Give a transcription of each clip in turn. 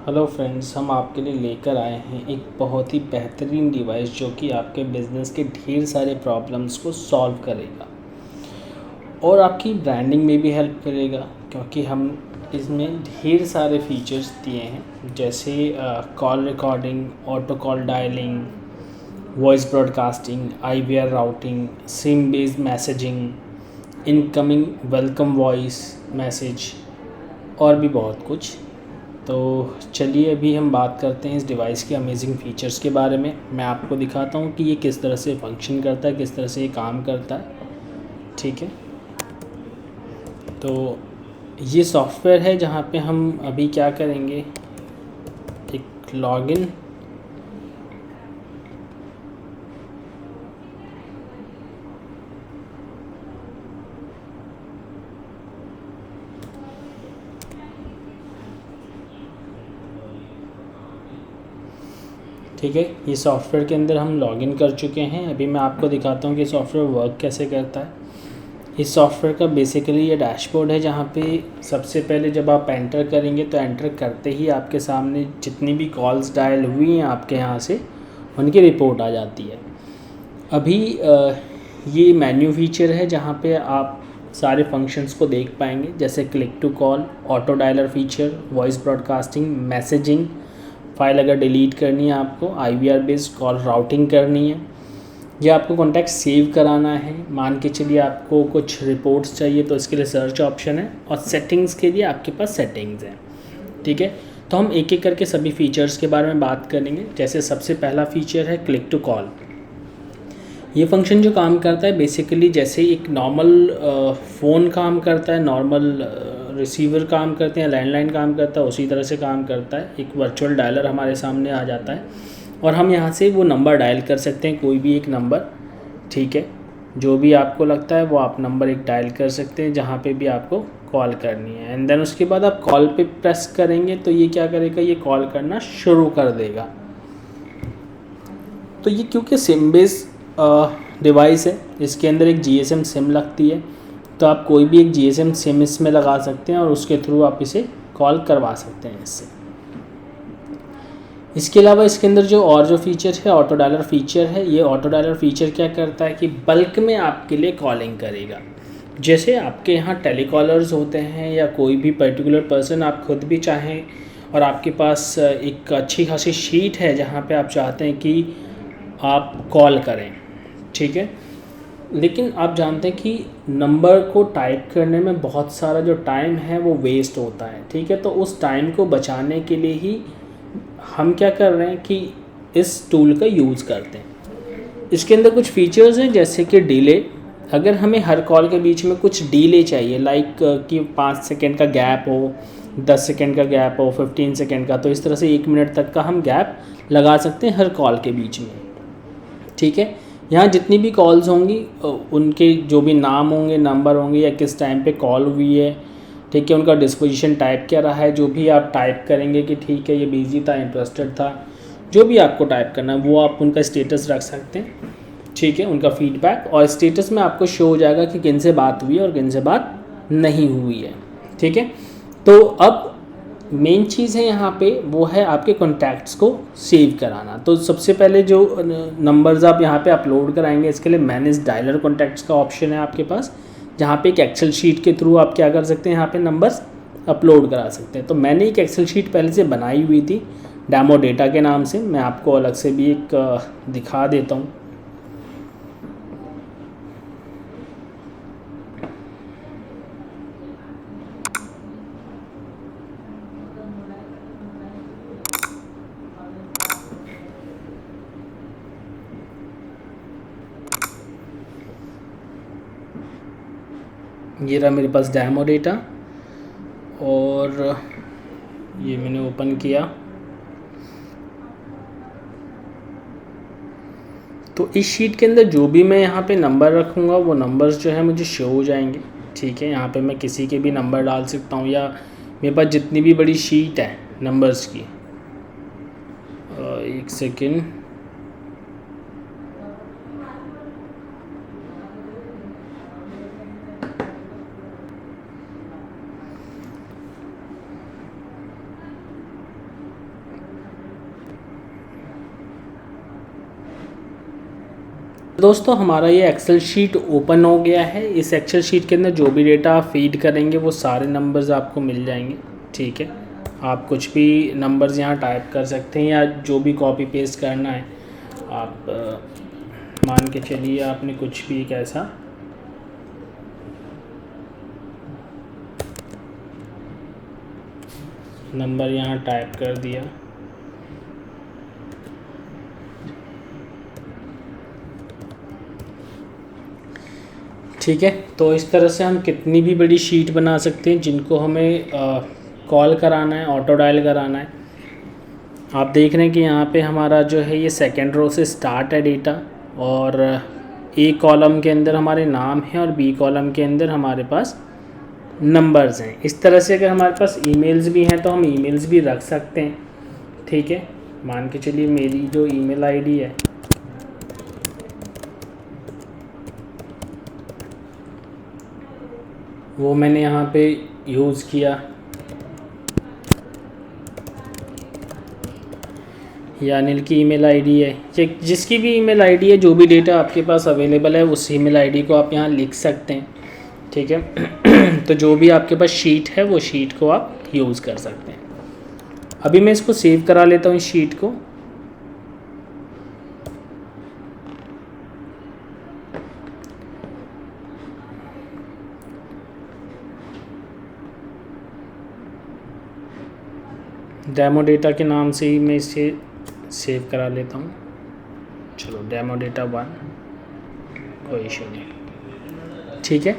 Hello friends, हम आपके लिए लेकर आए हैं एक बहुत ही बेहतरीन डिवाइस जो कि आपके बिज़नेस के ढेर सारे प्रॉब्लम्स को सॉल्व करेगा और आपकी ब्रांडिंग में भी हेल्प करेगा, क्योंकि हम इसमें ढेर सारे फीचर्स दिए हैं, जैसे call recording, auto call dialling, voice broadcasting, IVR routing, SIM based messaging, incoming welcome voice message और भी बहुत कुछ। तो चलिए अभी हम बात करते हैं इस डिवाइस के अमेजिंग फ़ीचर्स के बारे में। मैं आपको दिखाता हूँ कि ये किस तरह से फंक्शन करता है, किस तरह से ये काम करता है। ठीक है, तो ये सॉफ्टवेयर है जहाँ पे हम अभी क्या करेंगे, एक लॉगिन। ठीक है, ये सॉफ्टवेयर के अंदर हम लॉगिन कर चुके हैं। अभी मैं आपको दिखाता हूँ कि सॉफ्टवेयर वर्क कैसे करता है। इस सॉफ्टवेयर का बेसिकली ये डैशबोर्ड है, जहाँ पे सबसे पहले जब आप एंटर करेंगे तो एंटर करते ही आपके सामने जितनी भी कॉल्स डायल हुई हैं आपके यहाँ से, उनकी रिपोर्ट आ जाती है। अभी ये मेन्यू फीचर है जहाँ पे आप सारे फंक्शंस को देख पाएंगे, जैसे click to call, auto dialler feature, voice broadcasting, messaging, file अगर डिलीट करनी है आपको, आईवीआर बेस्ड कॉल राउटिंग करनी है, या आपको कॉन्टैक्ट सेव कराना है। मान के चलिए आपको कुछ रिपोर्ट्स चाहिए तो इसके लिए सर्च ऑप्शन है, और सेटिंग्स के लिए आपके पास सेटिंग्स हैं। ठीक है, तो हम एक एक करके सभी फीचर्स के बारे में बात करेंगे। जैसे सबसे पहला फीचर है क्लिक टू कॉल। ये फंक्शन जो काम करता है बेसिकली जैसे एक नॉर्मल फ़ोन काम करता है, नॉर्मल रिसीवर काम करते हैं, लैंडलाइन काम करता है, उसी तरह से काम करता है। एक वर्चुअल डायलर हमारे सामने आ जाता है और हम यहाँ से वो नंबर डायल कर सकते हैं, कोई भी एक नंबर। ठीक है, जो भी आपको लगता है वो आप नंबर एक डायल कर सकते हैं जहाँ पे भी आपको कॉल करनी है। एंड देन उसके बाद आप कॉल पे प्रेस करेंगे तो ये क्या करेगा, ये कॉल करना शुरू कर देगा। तो ये क्योंकि सिम बेस डिवाइस है, इसके अंदर एक जीएसएम सिम लगती है, तो आप कोई भी एक जीएसएम सिम इसमें लगा सकते हैं और उसके थ्रू आप इसे कॉल करवा सकते हैं इससे। इसके अलावा इसके अंदर जो फीचर है, ऑटो डायलर फीचर है। ये ऑटो डायलर फीचर क्या करता है कि बल्क में आपके लिए कॉलिंग करेगा। जैसे आपके यहाँ टेलीकॉलर्स होते हैं या कोई भी पर्टिकुलर पर्सन आप खुद भी चाहें और आपके पास एक अच्छी खासी शीट है जहाँ पे आप चाहते हैं कि आप कॉल करें। ठीक है, लेकिन आप जानते हैं कि नंबर को टाइप करने में बहुत सारा जो टाइम है वो वेस्ट होता है। ठीक है, तो उस टाइम को बचाने के लिए ही हम क्या कर रहे हैं कि इस टूल का यूज़ करते हैं। इसके अंदर कुछ फीचर्स हैं, जैसे कि डिले। अगर हमें हर कॉल के बीच में कुछ डिले चाहिए, लाइक कि 5 सेकेंड का गैप हो, 10 सेकेंड का गैप हो, 15 सेकेंड का, तो इस तरह से 1 मिनट तक का हम गैप लगा सकते हैं हर कॉल के बीच में। ठीक है, यहाँ जितनी भी कॉल्स होंगी उनके जो भी नाम होंगे, नंबर होंगे, या किस टाइम पे कॉल हुई है, ठीक है, उनका डिस्पोजिशन टाइप क्या रहा है, जो भी आप टाइप करेंगे कि ठीक है ये बिजी था, इंटरेस्टेड था, जो भी आपको टाइप करना है वो आप उनका स्टेटस रख सकते हैं। ठीक है, उनका फीडबैक, और स्टेटस में आपको शो हो जाएगा कि किन से बात हुई है और किन से बात नहीं हुई है। ठीक है, तो अब मेन चीज़ है यहाँ पे वो है आपके कॉन्टैक्ट्स को सेव कराना। तो सबसे पहले जो नंबर्स आप यहाँ पे अपलोड कराएंगे, इसके लिए मैनेज डायलर कॉन्टैक्ट्स का ऑप्शन है आपके पास, जहाँ पे एक एक्सेल शीट के थ्रू आप क्या कर सकते हैं, यहाँ पे नंबर्स अपलोड करा सकते हैं। तो मैंने एक एक्सेल शीट पहले से बनाई हुई थी डेमो डेटा के नाम से, मैं आपको अलग से भी एक दिखा देता हूँ। ये रहा मेरे पास डेमो डेटा, और ये मैंने ओपन किया तो इस शीट के अंदर जो भी मैं यहाँ पे नंबर रखूँगा वो नंबर्स जो है मुझे शो हो जाएंगे। ठीक है, यहाँ पे मैं किसी के भी नंबर डाल सकता हूँ, या मेरे पास जितनी भी बड़ी शीट है नंबर्स की, एक सेकेंड, दोस्तों हमारा ये एक्सेल शीट ओपन हो गया है। इस एक्सेल शीट के अंदर जो भी डेटा आप फीड करेंगे वो सारे नंबर्स आपको मिल जाएंगे। ठीक है, आप कुछ भी नंबर्स यहाँ टाइप कर सकते हैं या जो भी कॉपी पेस्ट करना है आप मान के चलिए आपने कुछ भी एक ऐसा नंबर यहाँ टाइप कर दिया। ठीक है, तो इस तरह से हम कितनी भी बड़ी शीट बना सकते हैं जिनको हमें कॉल कराना है, ऑटो डायल कराना है। आप देख रहे हैं कि यहाँ पे हमारा जो है ये सेकेंड रो से स्टार्ट है डेटा, और ए कॉलम के अंदर हमारे नाम है और बी कॉलम के अंदर हमारे पास नंबर्स हैं। इस तरह से अगर हमारे पास ईमेल्स भी हैं तो हम ईमेल्स भी रख सकते हैं। ठीक है, मान के चलिए मेरी जो ईमेल आईडी है वो मैंने यहाँ पे यूज़ किया, या अनिल की ईमेल आईडी है, जिसकी भी ईमेल आईडी है, जो भी डेटा आपके पास अवेलेबल है उस ईमेल आईडी को आप यहाँ लिख सकते हैं। ठीक है तो जो भी आपके पास शीट है वो शीट को आप यूज़ कर सकते हैं। अभी मैं इसको सेव करा लेता हूँ इस शीट को। डेमो डेटा के नाम से ही मैं इसे सेव करा लेता हूँ। चलो डेमो डेटा 1, कोई इशू नहीं। ठीक है,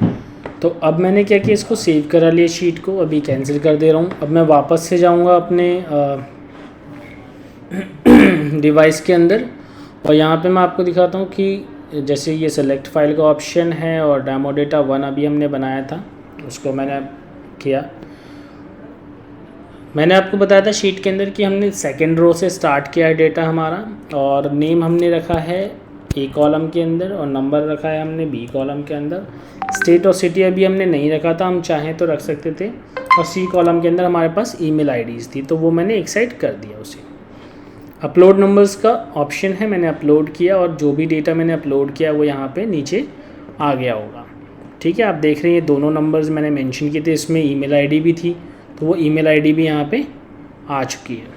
तो अब मैंने क्या किया, इसको सेव करा लिया शीट को। अभी कैंसिल कर दे रहा हूँ। अब मैं वापस से जाऊँगा अपने डिवाइस के अंदर, और यहाँ पे मैं आपको दिखाता हूँ कि जैसे ये सेलेक्ट फाइल का ऑप्शन है और डेमो डेटा 1 अभी हमने बनाया था उसको मैंने किया। मैंने आपको बताया था शीट के अंदर कि हमने सेकेंड रो से स्टार्ट किया है डेटा हमारा, और नेम हमने रखा है ए कॉलम के अंदर और नंबर रखा है हमने बी कॉलम के अंदर। स्टेट और सिटी अभी हमने नहीं रखा था, हम चाहें तो रख सकते थे। और सी कॉलम के अंदर हमारे पास ईमेल आईडीज़ थी तो वो मैंने एक साइड कर दिया उसे। अपलोड नंबर्स का ऑप्शन है, मैंने अपलोड किया और जो भी डेटा मैंने अपलोड किया वो यहाँ पे नीचे आ गया होगा। ठीक है, आप देख रहे हैं ये दोनों नंबर्स मैंने मेंशन किए थे, इसमें ईमेल आईडी भी थी तो वो ईमेल आईडी भी यहाँ पे आ चुकी है।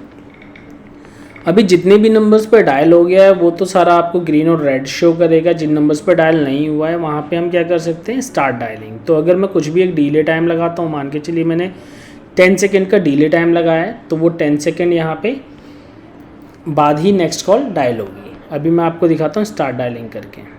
अभी जितने भी नंबर्स पर डायल हो गया है वो तो सारा आपको ग्रीन और रेड शो करेगा। जिन नंबर्स पर डायल नहीं हुआ है वहाँ पे हम क्या कर सकते हैं, स्टार्ट डायलिंग। तो अगर मैं कुछ भी एक डिले टाइम लगाता हूँ, मान के चलिए मैंने 10 सेकेंड का डिले टाइम लगाया है तो वो 10 सेकेंड यहाँ पे बाद ही नेक्स्ट कॉल डायल होगी। अभी मैं आपको दिखाता हूँ स्टार्ट डायलिंग करके।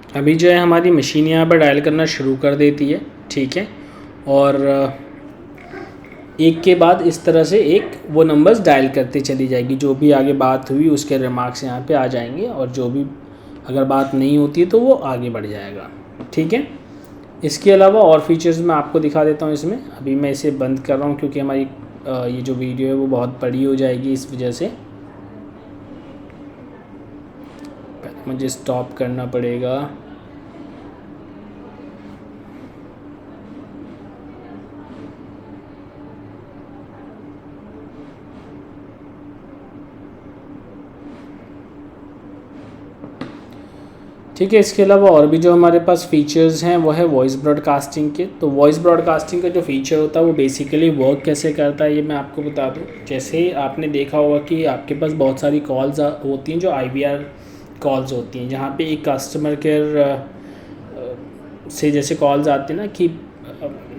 अभी जो है हमारी मशीन यहाँ पर डायल करना शुरू कर देती है। ठीक है, और एक के बाद इस तरह से एक वो नंबर्स डायल करती चली जाएगी। जो भी आगे बात हुई उसके रिमार्क्स यहाँ पे आ जाएंगे, और जो भी अगर बात नहीं होती है तो वो आगे बढ़ जाएगा। ठीक है, इसके अलावा और फीचर्स मैं आपको दिखा देता हूँ इसमें। अभी मैं इसे बंद कर रहा हूँ क्योंकि हमारी ये जो वीडियो है वो बहुत बड़ी हो जाएगी, इस वजह से मुझे स्टॉप करना पड़ेगा। ठीक है, इसके अलावा और भी जो हमारे पास फ़ीचर्स हैं वो है वॉइस ब्रॉडकास्टिंग के। तो वॉइस ब्रॉडकास्टिंग का जो फ़ीचर होता है वो बेसिकली वर्क कैसे करता है ये मैं आपको बता दूं। जैसे आपने देखा होगा कि आपके पास बहुत सारी कॉल्स होती हैं जो IVR कॉल्स होती हैं, जहाँ पे एक कस्टमर केयर से जैसे कॉल्स आती हैं ना कि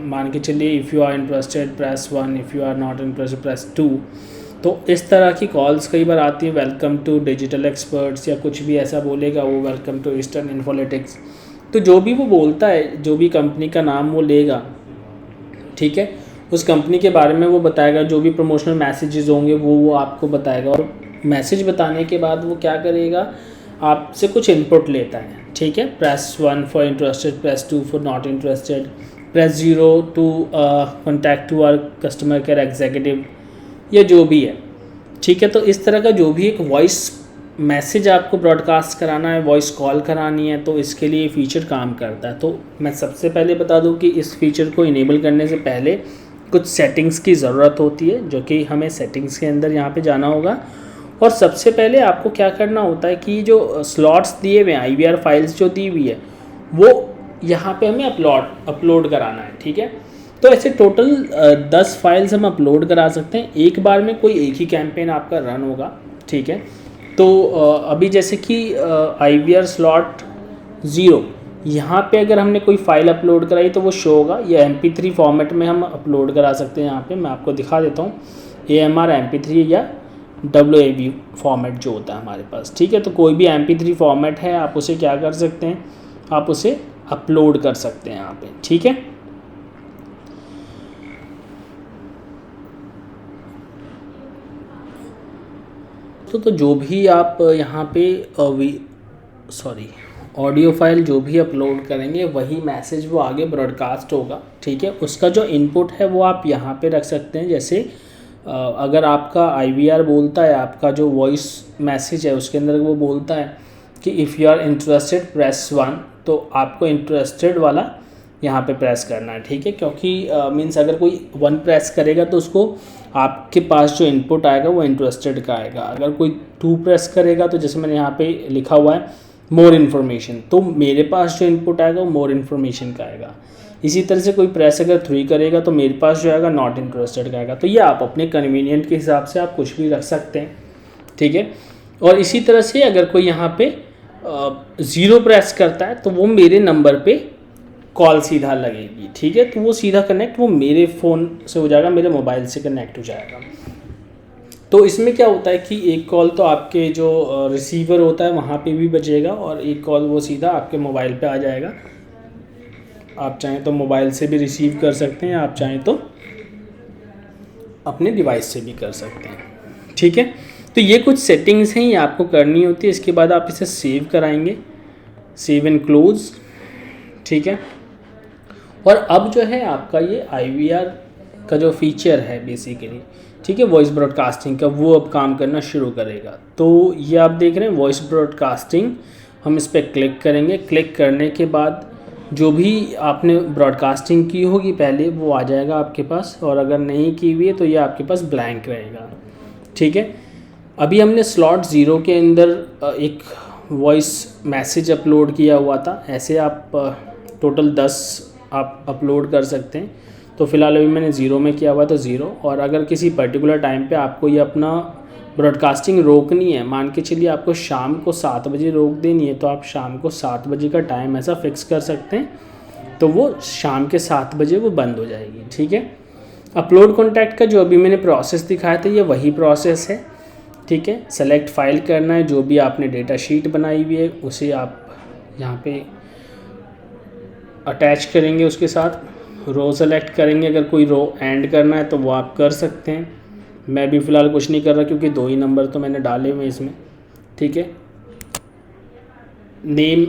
मान के चलिए if you are interested press 1, if you are not interested press 2। तो इस तरह की कॉल्स कई बार आती हैं, वेलकम टू डिजिटल एक्सपर्ट्स या कुछ भी ऐसा बोलेगा वो, वेलकम टू ईस्टर्न इन्फोलिटिक्स। तो जो भी वो बोलता है, जो भी कंपनी का नाम वो लेगा, ठीक है, उस कंपनी के बारे में वो बताएगा। जो भी प्रमोशनल मैसेजेस होंगे वो आपको बताएगा, और मैसेज बताने के बाद वो क्या करेगा, आपसे कुछ इनपुट लेता है। ठीक है, press 1 for interested, press 2 for not interested, press 0 to contact to our customer care executive, या जो भी है। ठीक है, तो इस तरह का जो भी एक वॉइस मैसेज आपको ब्रॉडकास्ट कराना है, वॉइस कॉल करानी है, तो इसके लिए फ़ीचर काम करता है। तो मैं सबसे पहले बता दूं कि इस फीचर को इनेबल करने से पहले कुछ सेटिंग्स की ज़रूरत होती है, जो कि हमें सेटिंग्स के अंदर यहाँ पे जाना होगा। और सबसे पहले आपको क्या करना होता है कि जो स्लॉट्स दिए हुए हैं, IVR फाइल्स जो दी हुई है, वो यहाँ पे हमें अपलोड कराना है। ठीक है, तो ऐसे टोटल 10 फाइल्स हम अपलोड करा सकते हैं एक बार में, कोई एक ही कैंपेन आपका रन होगा। ठीक है, तो अभी जैसे कि IVR स्लॉट 0, यहाँ पे अगर हमने कोई फ़ाइल अपलोड कराई तो वो शो होगा। या MP3 फॉर्मेट में हम अपलोड करा सकते हैं। यहाँ पे मैं आपको दिखा देता हूँ, AMR MP3 या WAV फॉर्मेट जो होता है हमारे पास। ठीक है, तो कोई भी MP3 फॉर्मेट है, आप उसे क्या कर सकते हैं, आप उसे अपलोड कर सकते हैं यहाँ पे। ठीक है, तो जो भी आप यहाँ पे ऑडियो फाइल जो भी अपलोड करेंगे, वही मैसेज वो आगे ब्रॉडकास्ट होगा। ठीक है, उसका जो इनपुट है वो आप यहाँ पे रख सकते हैं। जैसे अगर आपका IVR बोलता है, आपका जो वॉइस मैसेज है उसके अंदर वो बोलता है कि if you are interested press 1, तो आपको इंटरेस्टेड वाला यहाँ पे प्रेस करना है। ठीक है, क्योंकि मीन्स अगर कोई 1 प्रेस करेगा तो उसको आपके पास जो इनपुट आएगा वो इंटरेस्टेड का आएगा। अगर कोई 2 प्रेस करेगा तो जैसे मैंने यहाँ पे लिखा हुआ है मोर इन्फॉर्मेशन, तो मेरे पास जो इनपुट आएगा वो मोर इन्फॉर्मेशन का आएगा। इसी तरह से कोई प्रेस अगर 3 करेगा तो मेरे पास जो आएगा नॉट इंटरेस्टेड का आएगा। तो ये आप अपने कन्वीनियंट के हिसाब से आप कुछ भी रख सकते हैं। ठीक है, और इसी तरह से अगर कोई यहाँ पे 0 प्रेस करता है तो वो मेरे नंबर पे कॉल सीधा लगेगी। ठीक है, तो वो सीधा कनेक्ट वो मेरे फ़ोन से हो जाएगा, मेरे मोबाइल से कनेक्ट हो जाएगा। तो इसमें क्या होता है कि एक कॉल तो आपके जो रिसीवर होता है वहाँ पे भी बजेगा, और एक कॉल वो सीधा आपके मोबाइल पे आ जाएगा। आप चाहें तो मोबाइल से भी रिसीव कर सकते हैं, आप चाहें तो अपने डिवाइस से भी कर सकते हैं। ठीक है, तो ये कुछ सेटिंग्स हैं, ये आपको करनी होती है। इसके बाद आप इसे सेव कराएंगे, सेव एंड क्लोज। ठीक है, और अब जो है आपका ये IVR का जो फीचर है बेसिकली, ठीक है, वॉइस ब्रॉडकास्टिंग का, वो अब काम करना शुरू करेगा। तो ये आप देख रहे हैं वॉइस ब्रॉडकास्टिंग, हम इस पर क्लिक करेंगे। क्लिक करने के बाद जो भी आपने ब्रॉडकास्टिंग की होगी पहले वो आ जाएगा आपके पास, और अगर नहीं की हुई है तो ये आपके पास ब्लैंक रहेगा। ठीक है, अभी हमने स्लॉट 0 के अंदर एक वॉइस मैसेज अपलोड किया हुआ था। ऐसे आप टोटल 10 आप अपलोड कर सकते हैं। तो फ़िलहाल अभी मैंने 0 में किया हुआ तो 0। और अगर किसी पर्टिकुलर टाइम पे आपको ये अपना ब्रॉडकास्टिंग रोकनी है, मान के चलिए आपको शाम को 7 बजे रोक देनी है, तो आप शाम को 7 बजे का टाइम ऐसा फिक्स कर सकते हैं, तो वो शाम के 7 बजे वो बंद हो जाएगी। ठीक है, अपलोड कॉन्टैक्ट का जो अभी मैंने प्रोसेस दिखाया था ये वही प्रोसेस है। ठीक है, सेलेक्ट फाइल करना है, जो भी आपने डेटा शीट बनाई हुई है उसे आप यहाँ पे अटैच करेंगे, उसके साथ रो सेलेक्ट करेंगे। अगर कोई रो ऐड करना है तो वो आप कर सकते हैं। मैं भी फ़िलहाल कुछ नहीं कर रहा क्योंकि 2 ही नंबर तो मैंने डाले हुए इसमें। ठीक है, नेम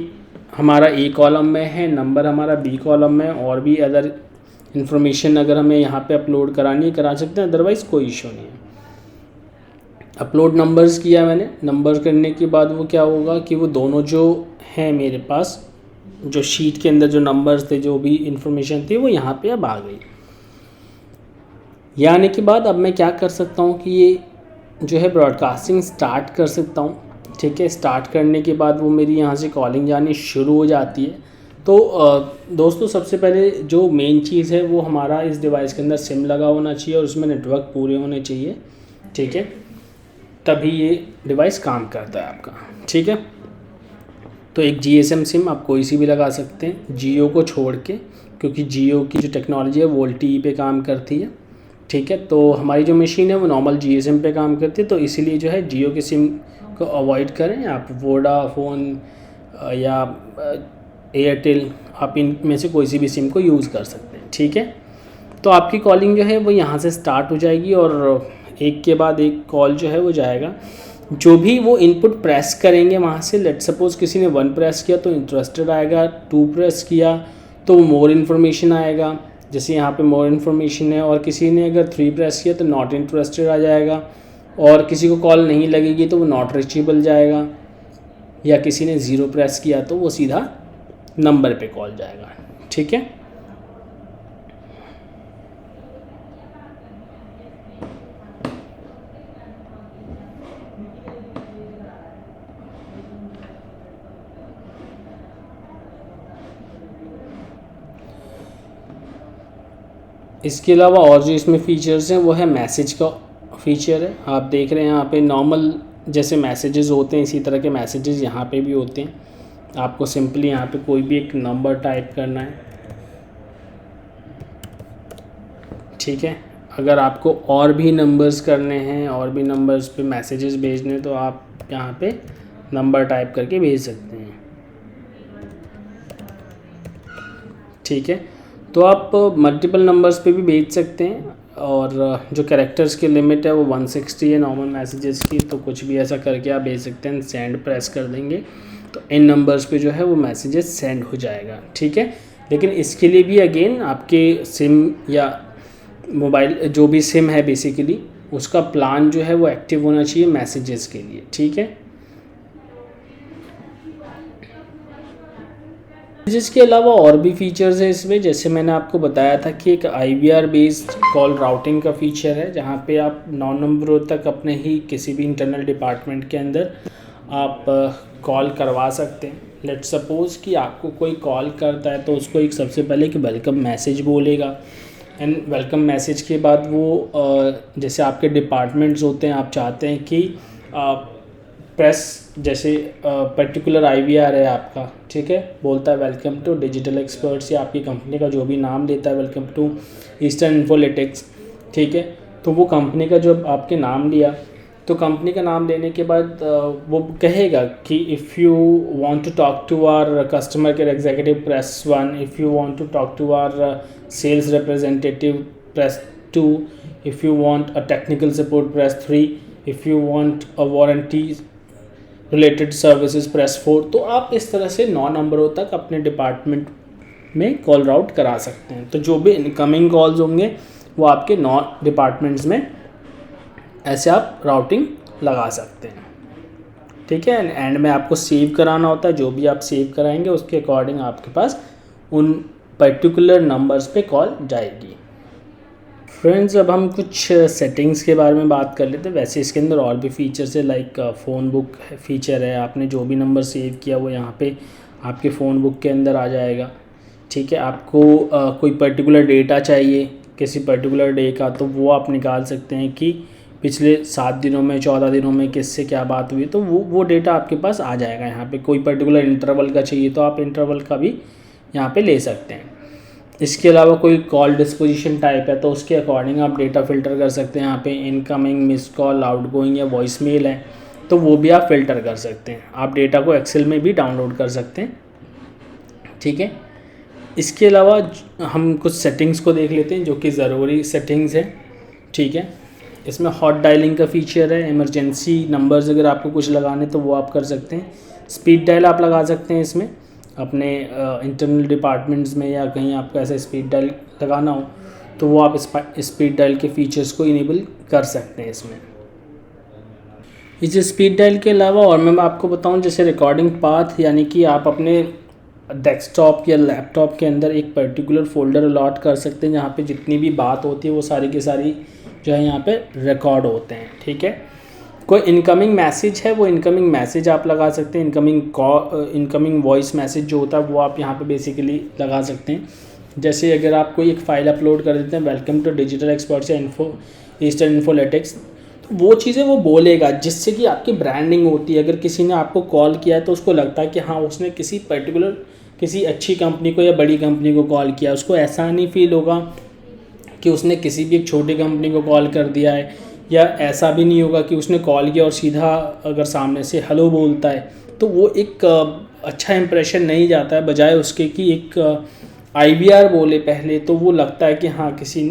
हमारा A कॉलम में है, नंबर हमारा B कॉलम में, और भी अदर इन्फॉर्मेशन अगर हमें यहाँ पे अपलोड करानी है करा सकते हैं, अदरवाइज़ कोई इशू नहीं है। अपलोड नंबर्स किया मैंने। नंबर करने के बाद वो क्या होगा कि वो दोनों जो हैं मेरे पास, जो शीट के अंदर जो नंबर्स थे, जो भी इंफॉर्मेशन थी, वो यहाँ पे अब आ गई। ये आने के बाद अब मैं क्या कर सकता हूँ कि ये जो है ब्रॉडकास्टिंग स्टार्ट कर सकता हूँ। ठीक है, स्टार्ट करने के बाद वो मेरी यहाँ से कॉलिंग जानी शुरू हो जाती है। तो दोस्तों, सबसे पहले जो मेन चीज़ है वो हमारा इस डिवाइस के अंदर सिम लगा होना चाहिए और उसमें नेटवर्क पूरे होने चाहिए। ठीक है, तभी ये डिवाइस काम करता है आपका। ठीक है, तो एक GSM सिम आप कोई सी भी लगा सकते हैं, जियो को छोड़ के, क्योंकि जियो की जो टेक्नोलॉजी है वो LTE पे काम करती है। ठीक है, तो हमारी जो मशीन है वो नॉर्मल GSM पे काम करती है, तो इसीलिए जो है जियो की सिम को अवॉइड करें। आप वोडाफोन या एयरटेल, आप इनमें से कोई सी भी सिम को यूज़ कर सकते हैं। ठीक है, तो आपकी कॉलिंग जो है वो यहाँ से स्टार्ट हो जाएगी और एक के बाद एक कॉल जो है वो जाएगा। जो भी वो इनपुट प्रेस करेंगे वहाँ से, लेट सपोज किसी ने 1 प्रेस किया तो इंटरेस्टेड आएगा, 2 प्रेस किया तो मोर इन्फॉर्मेशन आएगा, जैसे यहाँ पे मोर इन्फॉर्मेशन है, और किसी ने अगर 3 प्रेस किया तो नॉट इंटरेस्टेड आ जाएगा, और किसी को कॉल नहीं लगेगी तो वो नॉट रीचेबल जाएगा, या किसी ने 0 प्रेस किया तो वो सीधा नंबर पे कॉल जाएगा। ठीक है, इसके अलावा और जो इसमें फ़ीचर्स हैं वो है मैसेज का फ़ीचर है। आप देख रहे हैं यहाँ पे नॉर्मल जैसे मैसेजेस होते हैं इसी तरह के मैसेजेस यहाँ पे भी होते हैं। आपको सिंपली यहाँ पे कोई भी एक नंबर टाइप करना है, ठीक है। अगर आपको और भी नंबर्स करने हैं, और भी नंबर्स पे मैसेजेस भेजने, तो आप यहाँ पे नंबर टाइप करके भेज सकते हैं। ठीक है, तो आप मल्टीपल नंबर्स पे भी भेज सकते हैं, और जो कैरेक्टर्स की लिमिट है वो 160 है नॉर्मल मैसेजेस की, तो कुछ भी ऐसा करके आप भेज सकते हैं। सेंड प्रेस कर देंगे तो इन नंबर्स पे जो है वो मैसेजेस सेंड हो जाएगा। ठीक है, लेकिन इसके लिए भी अगेन आपके सिम या मोबाइल जो भी सिम है बेसिकली उसका प्लान जो है वो एक्टिव होना चाहिए मैसेजेस के लिए। ठीक है, जिसके अलावा और भी फीचर्स है इसमें, जैसे मैंने आपको बताया था कि एक IVR बेस्ड कॉल राउटिंग का फीचर है, जहाँ पे आप 9 नंबरों तक अपने ही किसी भी इंटरनल डिपार्टमेंट के अंदर आप कॉल करवा सकते हैं। लेट सपोज़ कि आपको कोई कॉल करता है तो उसको एक सबसे पहले कि वेलकम मैसेज बोलेगा, एंड वेलकम मैसेज के बाद वो जैसे आपके डिपार्टमेंट्स होते हैं, आप चाहते हैं कि प्रेस जैसे पर्टिकुलर IVR है आपका, ठीक है, बोलता है वेलकम टू डिजिटल एक्सपर्ट्स, या आपकी कंपनी का जो भी नाम देता है वेलकम टू ईस्टर्न इन्फोलिटिक्स। ठीक है, तो वो कंपनी का जो आपके नाम लिया, तो कंपनी का नाम देने के बाद वो कहेगा कि if you want to talk to our customer care executive press 1, if you want to talk to our sales representative press 2, if you want a technical support press 3, if you want a warranty related services press 4। तो आप इस तरह से 9 नंबरों तक अपने department में call राउट करा सकते हैं। तो जो भी इनकमिंग कॉल्स होंगे वो आपके 9 डिपार्टमेंट्स में ऐसे आप राउटिंग लगा सकते हैं। ठीक है, एंड में आपको सेव कराना होता है, जो भी आप सेव कराएंगे उसके अकॉर्डिंग आपके पास उन पर्टिकुलर नंबर्स पे कॉल जाएगी। फ्रेंड्स, अब हम कुछ सेटिंग्स के बारे में बात कर लेते हैं। वैसे इसके अंदर और भी फीचर्स है, लाइक फ़ोन बुक फीचर है। आपने जो भी नंबर सेव किया वो यहाँ पे आपके फ़ोन बुक के अंदर आ जाएगा। ठीक है, आपको कोई पर्टिकुलर डेटा चाहिए किसी पर्टिकुलर डे का, तो वो आप निकाल सकते हैं कि पिछले 7 दिनों में 14 दिनों में किससे क्या बात हुई, तो वो डेटा आपके पास आ जाएगा यहाँ पे। कोई पर्टिकुलर इंटरवल का चाहिए तो आप इंटरवल का भी यहाँ पे ले सकते हैं। इसके अलावा कोई कॉल डिस्पोजिशन टाइप है तो उसके अकॉर्डिंग आप डेटा फ़िल्टर कर सकते हैं। यहाँ पे इनकमिंग, मिस कॉल, आउटगोइंग या वॉइस मेल है तो वो भी आप फ़िल्टर कर सकते हैं। आप डेटा को एक्सेल में भी डाउनलोड कर सकते हैं। ठीक है, इसके अलावा हम कुछ सेटिंग्स को देख लेते हैं जो कि ज़रूरी सेटिंग्स हैं। ठीक है, इसमें हॉट डायलिंग का फीचर है। इमरजेंसी नंबर्स अगर आपको कुछ लगाने तो वो आप कर सकते हैं। स्पीड डायल आप लगा सकते हैं इसमें अपने इंटरनल डिपार्टमेंट्स में, या कहीं आपको ऐसा स्पीड डायल लगाना हो तो वो आप स्पीड डायल के फीचर्स को इनेबल कर सकते हैं इसमें। इस स्पीड डायल के अलावा और मैं आपको बताऊं, जैसे रिकॉर्डिंग पाथ, यानी कि आप अपने डेस्कटॉप या लैपटॉप के अंदर एक पर्टिकुलर फोल्डर अलॉट कर सकते हैं जहाँ पे जितनी भी बात होती है वो सारी की सारी जो है यहाँ पे रिकॉर्ड होते हैं। ठीक है, कोई इनकमिंग मैसेज है वो इनकमिंग मैसेज आप लगा सकते हैं। इनकमिंग वॉइस मैसेज जो होता है वो आप यहाँ पे बेसिकली लगा सकते हैं। जैसे अगर आप कोई एक फ़ाइल अपलोड कर देते हैं वेलकम टू डिजिटल एक्सपर्ट्स या ईस्टर्न इन्फोलिटिक्स, तो वो चीज़ें वो बोलेगा जिससे कि आपकी ब्रांडिंग होती है। अगर किसी ने आपको कॉल किया है तो उसको लगता है कि हाँ उसने किसी पर्टिकुलर किसी अच्छी कंपनी को या बड़ी कंपनी को कॉल किया। उसको ऐसा नहीं फील होगा कि उसने किसी भी एक छोटी कंपनी को कॉल कर दिया है, या ऐसा भी नहीं होगा कि उसने कॉल किया और सीधा अगर सामने से हेलो बोलता है तो वो एक अच्छा इंप्रेशन नहीं जाता है। बजाय उसके कि एक IVR बोले पहले तो वो लगता है कि हाँ किसी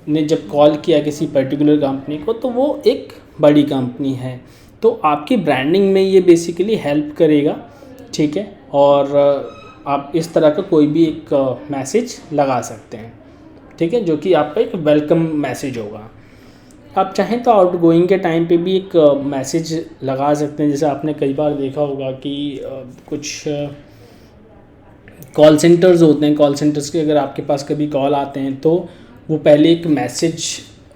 ने जब कॉल किया किसी पर्टिकुलर कंपनी को तो वो एक बड़ी कंपनी है। तो आपकी ब्रांडिंग में ये बेसिकली हेल्प करेगा। ठीक है, और आप इस तरह का कोई भी एक मैसेज लगा सकते हैं। ठीक है, जो कि आपका एक वेलकम मैसेज होगा। आप चाहें तो आउटगोइंग के टाइम पे भी एक मैसेज लगा सकते हैं। जैसे आपने कई बार देखा होगा कि कुछ कॉल सेंटर्स होते हैं, कॉल सेंटर्स के अगर आपके पास कभी कॉल आते हैं तो वो पहले एक मैसेज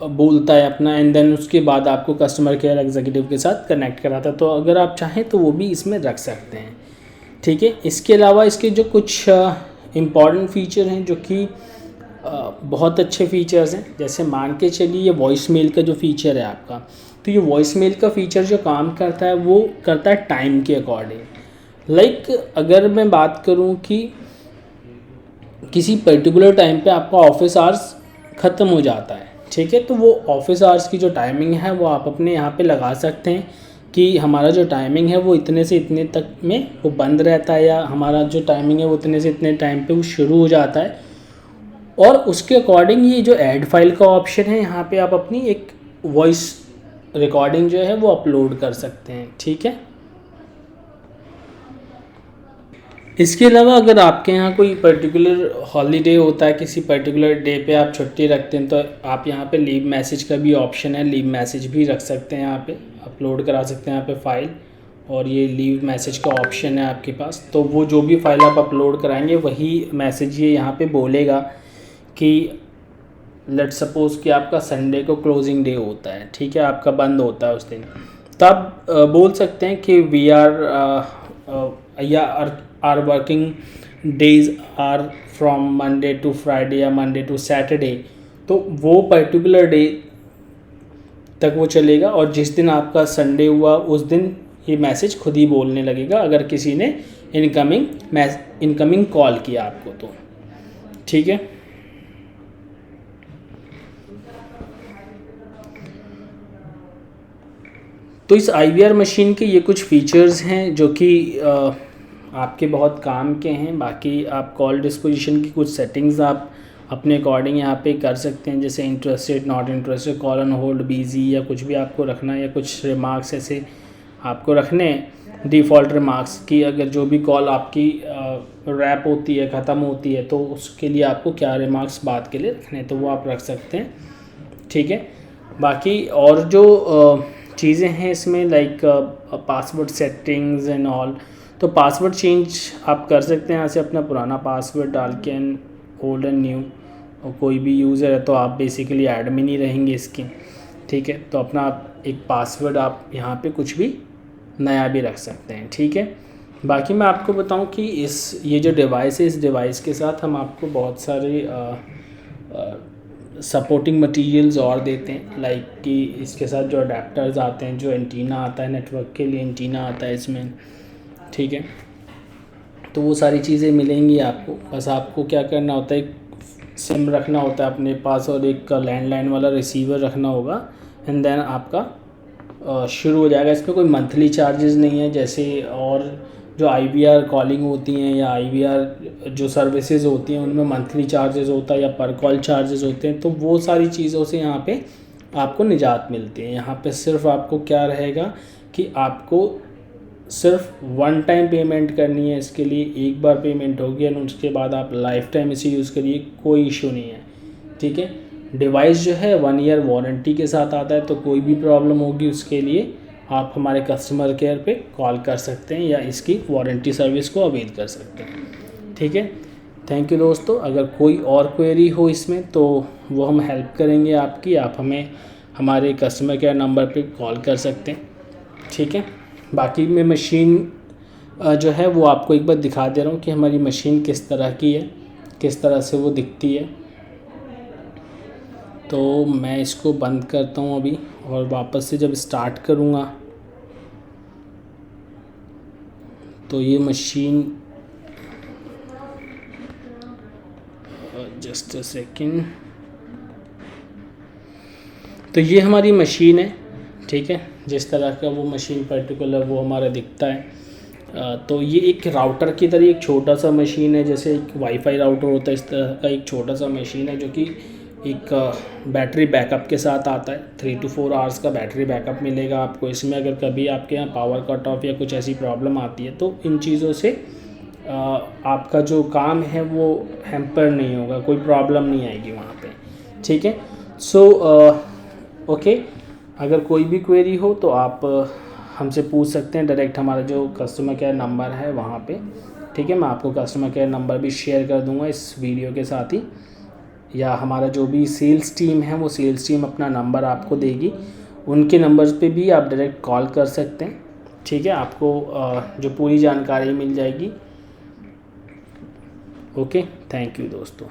बोलता है अपना, एंड देन उसके बाद आपको कस्टमर केयर एग्जीक्यूटिव के साथ कनेक्ट कराता है। तो अगर आप चाहें तो वो भी इसमें रख सकते हैं, ठीक है। इसके अलावा इसके जो कुछ इम्पॉर्टेंट फीचर हैं जो कि बहुत अच्छे फीचर्स हैं, जैसे मान के चलिए ये वॉइस मेल का जो फीचर है आपका, तो ये वॉइस मेल का फीचर जो काम करता है वो करता है टाइम के अकॉर्डिंग। लाइक अगर मैं बात करूं कि किसी पर्टिकुलर टाइम पे आपका ऑफिस आवर्स ख़त्म हो जाता है, ठीक है, तो वो ऑफिस आवर्स की जो टाइमिंग है वो आप अपने यहाँ पे लगा सकते हैं कि हमारा जो टाइमिंग है वो इतने से इतने तक में वो बंद रहता है, या हमारा जो टाइमिंग है वो इतने से इतने टाइम पे वो शुरू हो जाता है। और उसके अकॉर्डिंग ये जो ऐड फाइल का ऑप्शन है, यहाँ पे आप अपनी एक वॉइस रिकॉर्डिंग जो है वो अपलोड कर सकते हैं, ठीक है। इसके अलावा अगर आपके यहाँ कोई पर्टिकुलर हॉलीडे होता है, किसी पर्टिकुलर डे पे आप छुट्टी रखते हैं, तो आप यहाँ पे लीव मैसेज का भी ऑप्शन है, लीव मैसेज भी रख सकते हैं, यहाँ पे अपलोड करा सकते हैं यहाँ पे फाइल, और ये लीव मैसेज का ऑप्शन है आपके पास। तो वो जो भी फाइल आप अपलोड कराएंगे वही मैसेज ये यहाँ पे बोलेगा कि लेट सपोज़ कि आपका संडे को क्लोजिंग डे होता है, ठीक है, आपका बंद होता है उस दिन, तो आप बोल सकते हैं कि वी आर या are working days are from Monday to Friday या मंडे टू सैटरडे। तो वो पर्टिकुलर डे तक वो चलेगा, और जिस दिन आपका संडे हुआ उस दिन ये मैसेज खुद ही बोलने लगेगा अगर किसी ने इनकमिंग कॉल किया आपको तो, ठीक है। तो इस IVR मशीन के ये कुछ फीचर्स हैं जो कि आपके बहुत काम के हैं। बाकी आप कॉल डिस्पोजिशन की कुछ सेटिंग्स आप अपने अकॉर्डिंग यहाँ पे कर सकते हैं, जैसे interested, not interested, call on hold, busy, या कुछ भी आपको रखना है, या कुछ रिमार्क्स ऐसे आपको रखने हैं डिफ़ॉल्ट रिमार्क्स की, अगर जो भी कॉल आपकी रैप होती है, ख़त्म होती है, तो उसके लिए आपको क्या रिमार्क्स बात के लिए रखने हैं, तो वो आप रख सकते हैं, ठीक है। बाकी और जो चीज़ें हैं इसमें like password settings and all, तो पासवर्ड चेंज आप कर सकते हैं यहाँ से, अपना पुराना पासवर्ड डाल के, एंड ओल्ड एंड न्यू, और कोई भी यूज़र है तो आप बेसिकली एडमिन ही रहेंगे इसके, ठीक है। तो अपना एक पासवर्ड आप यहाँ पे कुछ भी नया भी रख सकते हैं, ठीक है। बाकी मैं आपको बताऊँ कि ये जो डिवाइस है, इस डिवाइस के साथ हम आपको बहुत सारे सपोर्टिंग मटेरियल्स और देते हैं, लाइक कि इसके साथ जो अडेप्टर्स आते हैं, जो एंटीना आता है, नेटवर्क के लिए एंटीना आता है इसमें, ठीक है। तो वो सारी चीज़ें मिलेंगी आपको, बस आपको क्या करना होता है, एक सिम रखना होता है अपने पास और एक लैंडलाइन वाला रिसीवर रखना होगा, एंड देन आपका शुरू हो जाएगा। इसमें कोई मंथली चार्जेस नहीं है, जैसे और जो IVR कॉलिंग होती हैं या IVR जो सर्विसेज होती हैं उनमें मंथली चार्जेस होता है या पर कॉल चार्जेस होते हैं, तो वो सारी चीज़ों से यहाँ पे आपको निजात मिलती है। यहाँ पे सिर्फ आपको क्या रहेगा कि आपको सिर्फ वन टाइम पेमेंट करनी है, इसके लिए एक बार पेमेंट होगी, और उसके बाद आप लाइफ टाइम इसे यूज़ करिए, कोई इशू नहीं है, ठीक है। डिवाइस जो है 1 ईयर वारंटी के साथ आता है, तो कोई भी प्रॉब्लम होगी उसके लिए आप हमारे कस्टमर केयर पे कॉल कर सकते हैं या इसकी वारंटी सर्विस को अवेल कर सकते हैं, ठीक है। थैंक यू दोस्तों। अगर कोई और क्वेरी हो इसमें तो वो हम हेल्प करेंगे आपकी, आप हमें हमारे कस्टमर केयर नंबर पे कॉल कर सकते हैं, ठीक है। बाकी मैं मशीन जो है वो आपको एक बार दिखा दे रहा हूँ कि हमारी मशीन किस तरह की है, किस तरह से वो दिखती है। तो मैं इसको बंद करता हूँ अभी, और वापस से जब स्टार्ट करूँगा तो ये मशीन, जस्ट अ सेकेंड, तो ये हमारी मशीन है, ठीक है। जिस तरह का वो मशीन पर्टिकुलर वो हमारा दिखता है। तो ये एक राउटर की तरह एक छोटा सा मशीन है, जैसे एक वाईफाई राउटर होता है, इस तरह का एक छोटा सा मशीन है जो कि एक बैटरी बैकअप के साथ आता है। 3 to 4 आवर्स का बैटरी बैकअप मिलेगा आपको इसमें। अगर कभी आपके यहाँ पावर कट ऑफ या कुछ ऐसी प्रॉब्लम आती है तो इन चीज़ों से आपका जो काम है वो हैम्पर नहीं होगा, कोई प्रॉब्लम नहीं आएगी वहाँ पे, ठीक है। सो ओके, अगर कोई भी क्वेरी हो तो आप हमसे पूछ सकते हैं डायरेक्ट, हमारा जो कस्टमर केयर नंबर है वहाँ पे, ठीक है। मैं आपको कस्टमर केयर नंबर भी शेयर कर दूँगा इस वीडियो के साथ ही, या हमारा जो भी सेल्स टीम है वो सेल्स टीम अपना नंबर आपको देगी, उनके नंबर्स पे भी आप डायरेक्ट कॉल कर सकते हैं, ठीक है। आपको जो पूरी जानकारी मिल जाएगी। ओके, थैंक यू दोस्तों।